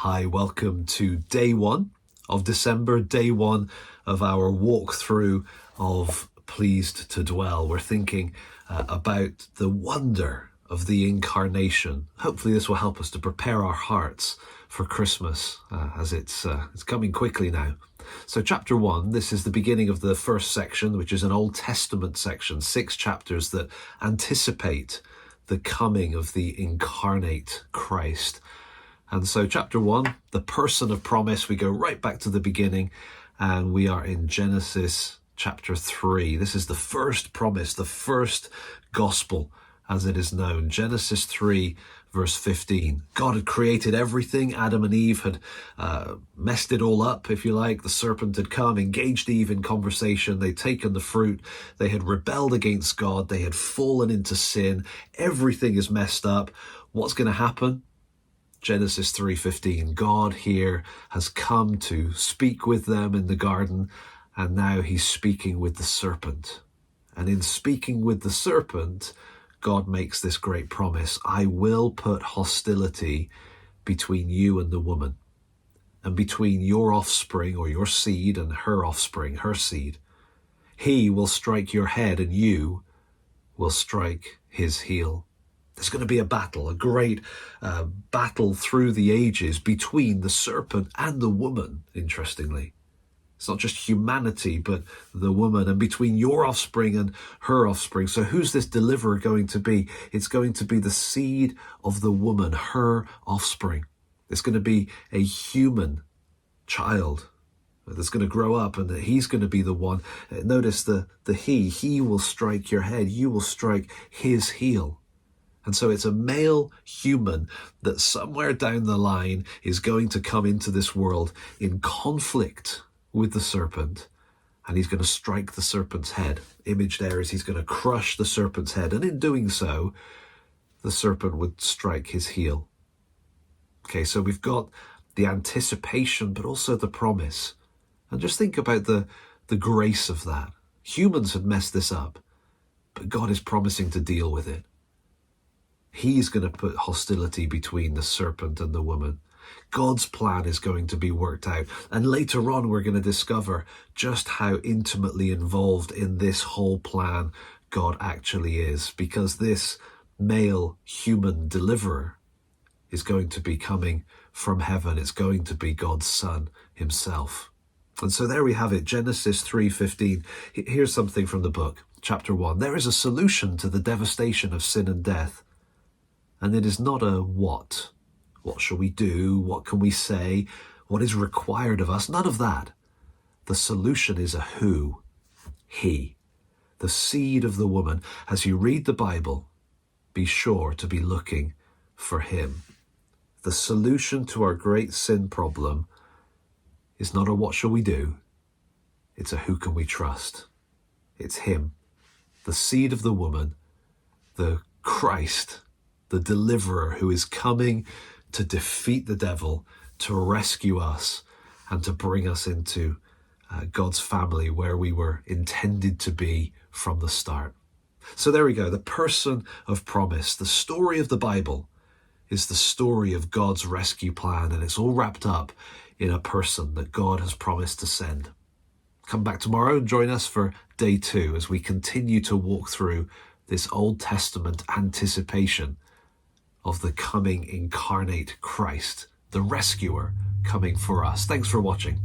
Hi, welcome to day 1 of December, day 1 of our walkthrough of Pleased to Dwell. We're thinking about the wonder of the incarnation. Hopefully this will help us to prepare our hearts for Christmas as it's coming quickly now. So chapter 1, this is the beginning of the first section, which is an Old Testament section, 6 chapters that anticipate the coming of the incarnate Christ. And so chapter 1, the person of promise, we go right back to the beginning and we are in Genesis chapter 3. This is the first promise, the first gospel as it is known. Genesis 3 verse 15. God had created everything. Adam and Eve had messed it all up, if you like. The serpent had come, engaged Eve in conversation. They'd taken the fruit. They had rebelled against God. They had fallen into sin. Everything is messed up. What's going to happen? Genesis 3:15, God here has come to speak with them in the garden, and now he's speaking with the serpent. And in speaking with the serpent, God makes this great promise: I will put hostility between you and the woman, and between your offspring, or your seed, and her offspring, her seed. He will strike your head, and you will strike his heel. There's going to be a battle, a great battle through the ages between the serpent and the woman, interestingly. It's not just humanity, but the woman, and between your offspring and her offspring. So who's this deliverer going to be? It's going to be the seed of the woman, her offspring. It's going to be a human child that's going to grow up, and he's going to be the one. Notice the he will strike your head, you will strike his heel. And so it's a male human that somewhere down the line is going to come into this world in conflict with the serpent, and he's going to strike the serpent's head. Image there is he's going to crush the serpent's head, and in doing so, the serpent would strike his heel. Okay, so we've got the anticipation, but also the promise. And just think about the grace of that. Humans had messed this up, but God is promising to deal with it. He's going to put hostility between the serpent and the woman. God's plan is going to be worked out. And later on, we're going to discover just how intimately involved in this whole plan God actually is, because this male human deliverer is going to be coming from heaven. It's going to be God's Son himself. And so there we have it, Genesis 3:15. Here's something from the book, chapter 1. There is a solution to the devastation of sin and death. And it is not a what. What shall we do? What can we say? What is required of us? None of that. The solution is a who. He. The seed of the woman. As you read the Bible, be sure to be looking for him. The solution to our great sin problem is not a what shall we do. It's a who can we trust. It's him. The seed of the woman. The Christ. The deliverer who is coming to defeat the devil, to rescue us, and to bring us into God's family where we were intended to be from the start. So there we go, the person of promise. The story of the Bible is the story of God's rescue plan, and it's all wrapped up in a person that God has promised to send. Come back tomorrow and join us for day 2 as we continue to walk through this Old Testament anticipation of the coming incarnate Christ, the rescuer coming for us. Thanks for watching.